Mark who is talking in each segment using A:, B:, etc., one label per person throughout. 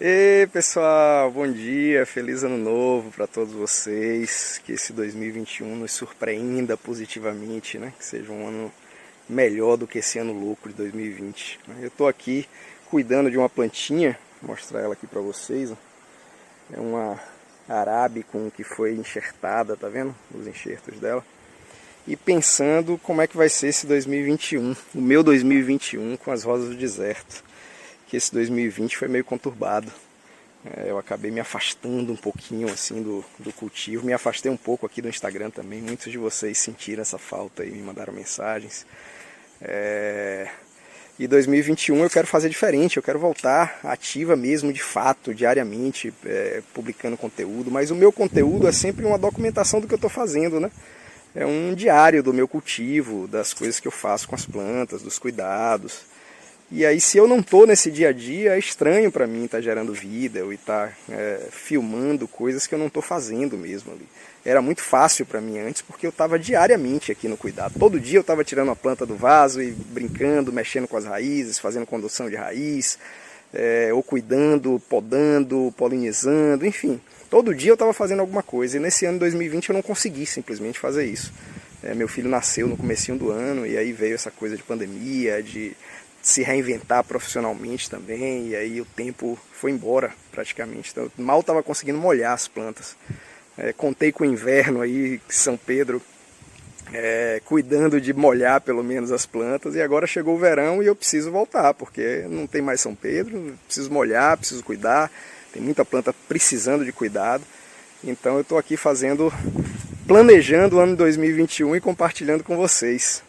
A: Ei pessoal, bom dia, feliz ano novo para todos vocês, que esse 2021 nos surpreenda positivamente, né? Que seja um ano melhor do que esse ano louco de 2020. Eu estou aqui cuidando de uma plantinha, vou mostrar ela aqui para vocês. É uma arábica que foi enxertada, tá vendo? Os enxertos dela. E pensando como é que vai ser esse 2021, o meu 2021 com as rosas do deserto. Que esse 2020 foi meio conturbado. Eu acabei me afastando um pouquinho assim do cultivo, me afastei um pouco aqui do Instagram também. Muitos de vocês sentiram essa falta e me mandaram mensagens. E 2021 eu quero fazer diferente, eu quero voltar ativa mesmo, de fato, diariamente, publicando conteúdo. Mas o meu conteúdo é sempre uma documentação do que eu estou fazendo, né? É um diário do meu cultivo, das coisas que eu faço com as plantas, dos cuidados. E aí, se eu não estou nesse dia a dia, é estranho para mim estar gerando vida, eu estar filmando coisas que eu não estou fazendo mesmo ali. Era muito fácil para mim antes, porque eu estava diariamente aqui no cuidado. Todo dia eu estava tirando a planta do vaso e brincando, mexendo com as raízes, fazendo condução de raiz, ou cuidando, podando, polinizando, enfim. Todo dia eu estava fazendo alguma coisa. E nesse ano 2020 eu não consegui simplesmente fazer isso. Meu filho nasceu no comecinho do ano e aí veio essa coisa de pandemia, de se reinventar profissionalmente também, e aí o tempo foi embora praticamente. Então, eu mal estava conseguindo molhar as plantas. Contei com o inverno aí, São Pedro, cuidando de molhar pelo menos as plantas, e agora chegou o verão e eu preciso voltar, porque não tem mais São Pedro, preciso molhar, preciso cuidar, tem muita planta precisando de cuidado. Então eu estou aqui planejando o ano 2021 e compartilhando com vocês.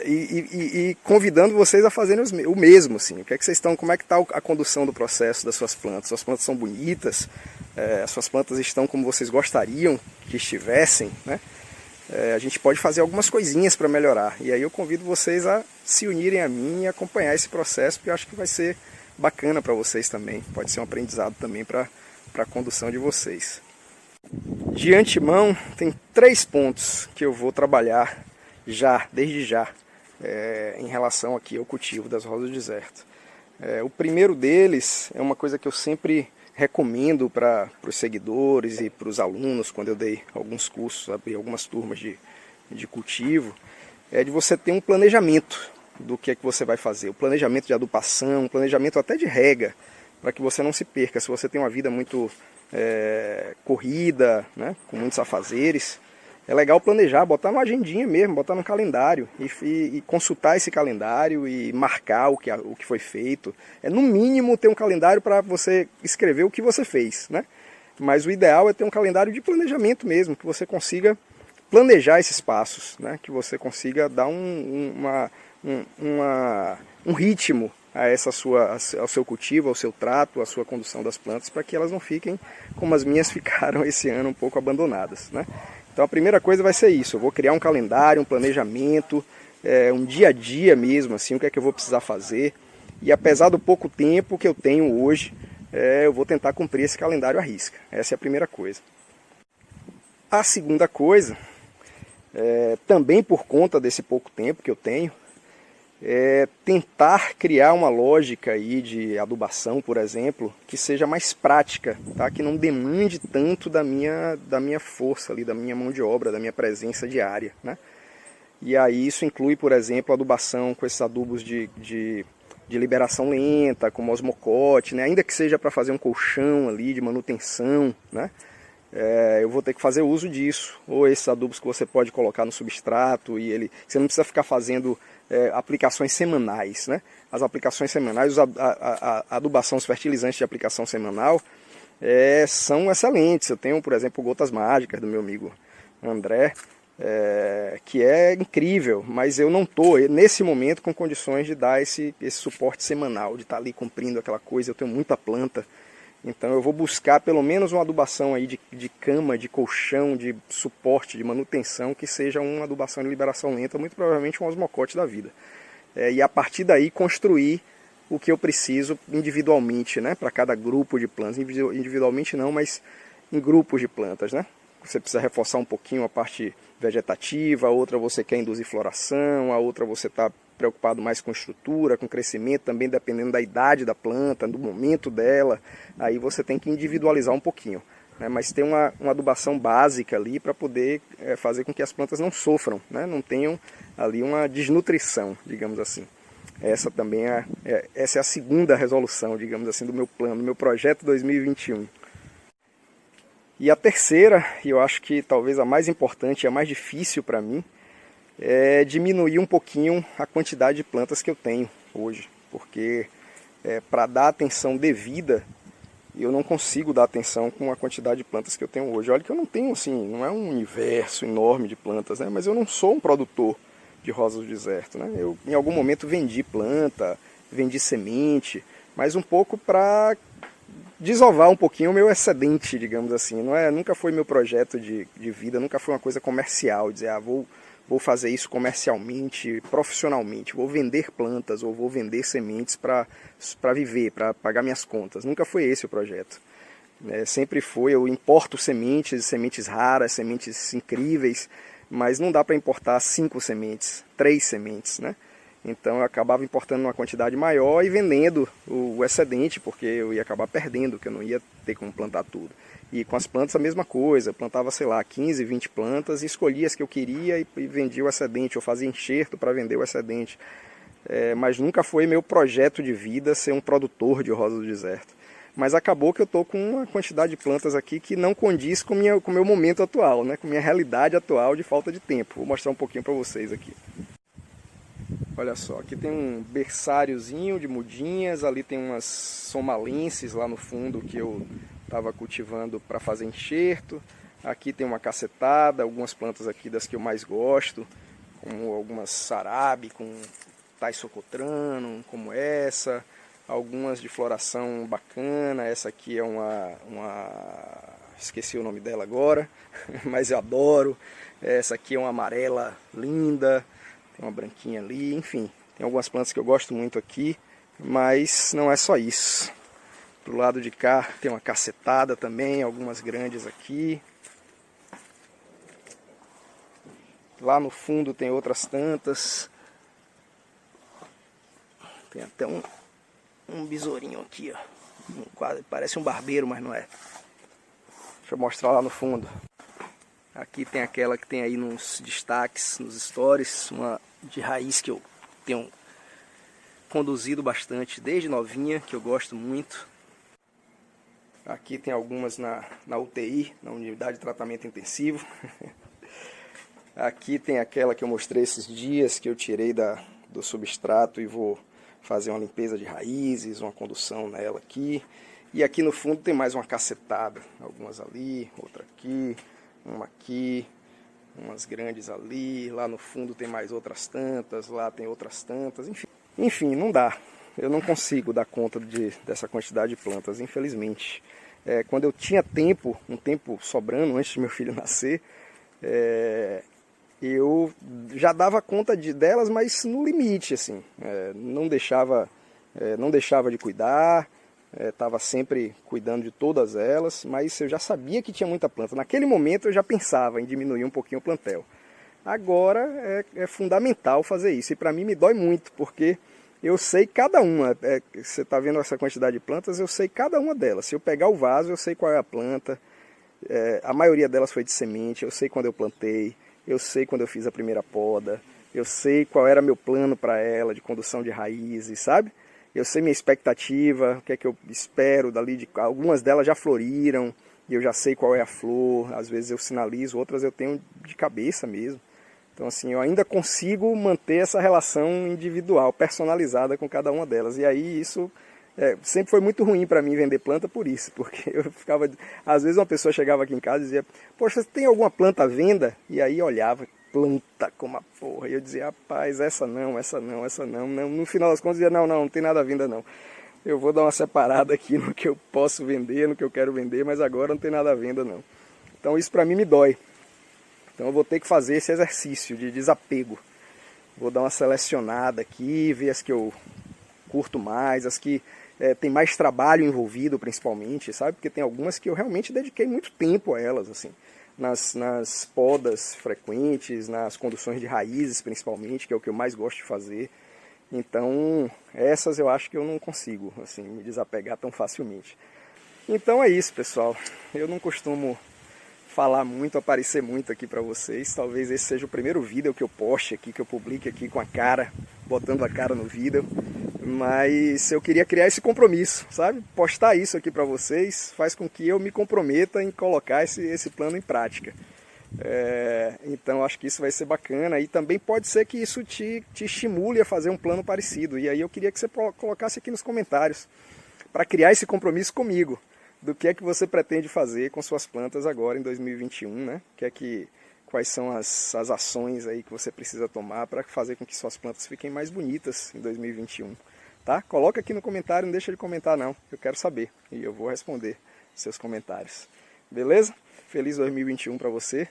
A: E convidando vocês a fazerem o mesmo, assim. O que é que vocês estão, como é que está a condução do processo das suas plantas? Suas plantas são bonitas? As suas plantas estão como vocês gostariam que estivessem, né? A gente pode fazer algumas coisinhas para melhorar. E aí eu convido vocês a se unirem a mim e acompanhar esse processo, porque eu acho que vai ser bacana para vocês também. Pode ser um aprendizado também para a condução de vocês. De antemão, tem 3 pontos que eu vou trabalhar desde já, em relação aqui ao cultivo das rosas do deserto. O primeiro deles é uma coisa que eu sempre recomendo para os seguidores e para os alunos, quando eu dei alguns cursos, abri algumas turmas de cultivo, é de você ter um planejamento do que é que você vai fazer. O planejamento de adubação, um planejamento até de rega, para que você não se perca. Se você tem uma vida muito corrida, né, com muitos afazeres, é legal planejar, botar numa agendinha mesmo, botar no calendário e consultar esse calendário e marcar o que foi feito. No mínimo ter um calendário para você escrever o que você fez, né? Mas o ideal é ter um calendário de planejamento mesmo, que você consiga planejar esses passos, né? Que você consiga dar um ritmo ao seu cultivo, ao seu trato, à sua condução das plantas, para que elas não fiquem como as minhas ficaram esse ano, um pouco abandonadas, né? Então a primeira coisa vai ser isso, eu vou criar um calendário, um planejamento, um dia a dia mesmo, assim, o que é que eu vou precisar fazer. E apesar do pouco tempo que eu tenho hoje, eu vou tentar cumprir esse calendário à risca. Essa é a primeira coisa. A segunda coisa, também por conta desse pouco tempo que eu tenho, tentar criar uma lógica aí de adubação, por exemplo, que seja mais prática, tá? Que não demande tanto da minha força ali, da minha mão de obra, da minha presença diária, né? E aí isso inclui, por exemplo, adubação com esses adubos de liberação lenta, como osmocote, né? Ainda que seja para fazer um colchão ali de manutenção, né? Eu vou ter que fazer uso disso, ou esses adubos que você pode colocar no substrato, você não precisa ficar fazendo aplicações semanais, né? As aplicações semanais, a adubação, os fertilizantes de aplicação semanal são excelentes. Eu tenho, por exemplo, Gotas Mágicas do meu amigo André, que é incrível, mas eu não estou, nesse momento, com condições de dar esse suporte semanal, de estar ali cumprindo aquela coisa. Eu tenho muita planta. Então eu vou buscar pelo menos uma adubação aí de cama, de colchão, de suporte, de manutenção, que seja uma adubação de liberação lenta, muito provavelmente um osmocote da vida. E a partir daí construir o que eu preciso individualmente, né, para cada grupo de plantas. Individualmente não, mas em grupos de plantas, né? Você precisa reforçar um pouquinho a parte vegetativa, a outra você quer induzir floração, a outra você está preocupado mais com estrutura, com crescimento, também dependendo da idade da planta, do momento dela, aí você tem que individualizar um pouquinho, né? Mas tem uma adubação básica ali para poder fazer com que as plantas não sofram, né? Não tenham ali uma desnutrição, digamos assim. Essa também essa é a segunda resolução, digamos assim, do meu plano, do meu projeto 2021. E a terceira, e eu acho que talvez a mais importante e a mais difícil para mim, é diminuir um pouquinho a quantidade de plantas que eu tenho hoje. Porque para dar atenção devida, eu não consigo dar atenção com a quantidade de plantas que eu tenho hoje. Olha que eu não tenho, assim, não é um universo enorme de plantas, né? Mas eu não sou um produtor de rosas do deserto, né? Eu em algum momento vendi planta, vendi semente, mas um pouco para desovar um pouquinho o meu excedente, digamos assim. Nunca foi meu projeto de vida, nunca foi uma coisa comercial, dizer, vou fazer isso comercialmente, profissionalmente, vou vender plantas ou vou vender sementes para viver, para pagar minhas contas. Nunca foi esse o projeto. Sempre foi, eu importo sementes raras, sementes incríveis, mas não dá para importar 5 sementes, 3 sementes, né? Então eu acabava importando uma quantidade maior e vendendo o excedente, porque eu ia acabar perdendo, que eu não ia ter como plantar tudo. E com as plantas a mesma coisa, eu plantava, sei lá, 15, 20 plantas e escolhia as que eu queria e vendia o excedente, ou fazia enxerto para vender o excedente. Mas nunca foi meu projeto de vida ser um produtor de rosa do deserto. Mas acabou que eu estou com uma quantidade de plantas aqui que não condiz com o meu momento atual, né? Com a minha realidade atual de falta de tempo. Vou mostrar um pouquinho para vocês aqui. Olha só, aqui tem um berçáriozinho de mudinhas, ali tem umas somalenses lá no fundo que eu estava cultivando para fazer enxerto. Aqui tem uma cacetada, algumas plantas aqui das que eu mais gosto, como algumas sarabe com taisocotrano, como essa, algumas de floração bacana, essa aqui é esqueci o nome dela agora, mas eu adoro. Essa aqui é uma amarela linda. Tem uma branquinha ali, enfim. Tem algumas plantas que eu gosto muito aqui, mas não é só isso. Do lado de cá tem uma cacetada também, algumas grandes aqui. Lá no fundo tem outras tantas. Tem até um besourinho aqui, ó. Quase, parece um barbeiro, mas não é. Deixa eu mostrar lá no fundo. Aqui tem aquela que tem aí nos destaques, nos stories, uma de raiz que eu tenho conduzido bastante desde novinha, que eu gosto muito. Aqui tem algumas na UTI, na unidade de tratamento intensivo. Aqui tem aquela que eu mostrei esses dias, que eu tirei do substrato e vou fazer uma limpeza de raízes, uma condução nela aqui. E aqui no fundo tem mais uma cacetada, algumas ali, outra aqui. Uma aqui, umas grandes ali, lá no fundo tem mais outras tantas, lá tem outras tantas, enfim, não dá. Eu não consigo dar conta dessa quantidade de plantas, infelizmente. Quando eu tinha um tempo sobrando antes de meu filho nascer, eu já dava conta delas, mas no limite, assim. Não deixava de cuidar. Estava sempre cuidando de todas elas, mas eu já sabia que tinha muita planta. Naquele momento eu já pensava em diminuir um pouquinho o plantel. Agora é fundamental fazer isso, e para mim me dói muito, porque eu sei cada uma. Você está vendo essa quantidade de plantas, eu sei cada uma delas. Se eu pegar o vaso, eu sei qual é a planta. A maioria delas foi de semente, eu sei quando eu plantei, eu sei quando eu fiz a primeira poda, eu sei qual era meu plano para ela, de condução de raízes, sabe? Eu sei minha expectativa, o que é que eu espero dali. Algumas delas já floriram, e eu já sei qual é a flor. Às vezes eu sinalizo, outras eu tenho de cabeça mesmo. Então assim, eu ainda consigo manter essa relação individual, personalizada com cada uma delas. E aí isso sempre foi muito ruim para mim vender planta por isso. Porque eu ficava... Às vezes uma pessoa chegava aqui em casa e dizia, poxa, você tem alguma planta à venda? E aí olhava, planta como a porra. E eu dizia, rapaz, essa não. No final das contas, eu dizia, não tem nada à venda não. Eu vou dar uma separada aqui no que eu posso vender, no que eu quero vender, mas agora não tem nada à venda não. Então isso para mim me dói. Então eu vou ter que fazer esse exercício de desapego. Vou dar uma selecionada aqui, ver as que eu curto mais, as que tem mais trabalho envolvido principalmente, sabe? Porque tem algumas que eu realmente dediquei muito tempo a elas, assim. Nas podas frequentes, nas conduções de raízes principalmente, que é o que eu mais gosto de fazer. Então, essas eu acho que eu não consigo, assim, me desapegar tão facilmente. Então é isso, pessoal. Eu não costumo falar muito, aparecer muito aqui pra vocês. Talvez esse seja o primeiro vídeo que eu poste aqui, que eu publique aqui com a cara, botando a cara no vídeo. Mas eu queria criar esse compromisso, sabe? Postar isso aqui pra vocês faz com que eu me comprometa em colocar esse plano em prática. Então acho que isso vai ser bacana e também pode ser que isso te estimule a fazer um plano parecido. E aí eu queria que você colocasse aqui nos comentários para criar esse compromisso comigo do que é que você pretende fazer com suas plantas agora em 2021, né? Quais são as ações aí que você precisa tomar para fazer com que suas plantas fiquem mais bonitas em 2021, tá? Coloca aqui no comentário, não deixa de comentar não, eu quero saber e eu vou responder seus comentários. Beleza? Feliz 2021 para você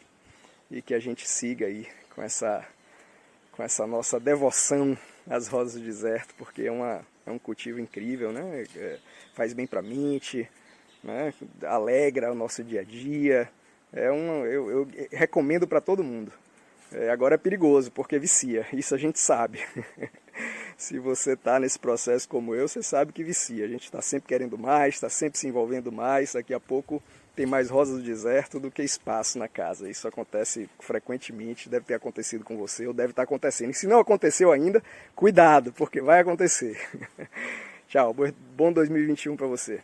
A: e que a gente siga aí com essa nossa devoção às rosas do deserto, porque é um cultivo incrível, né? Faz bem para a mente, né? Alegra o nosso dia a dia. Eu recomendo para todo mundo. Agora é perigoso, porque vicia, isso a gente sabe. Se você está nesse processo como eu, você sabe que vicia. A gente está sempre querendo mais, está sempre se envolvendo mais. Daqui a pouco tem mais rosas do deserto do que espaço na casa. Isso acontece frequentemente, deve ter acontecido com você, ou deve estar acontecendo. E se não aconteceu ainda, cuidado, porque vai acontecer. Tchau, bom 2021 para você.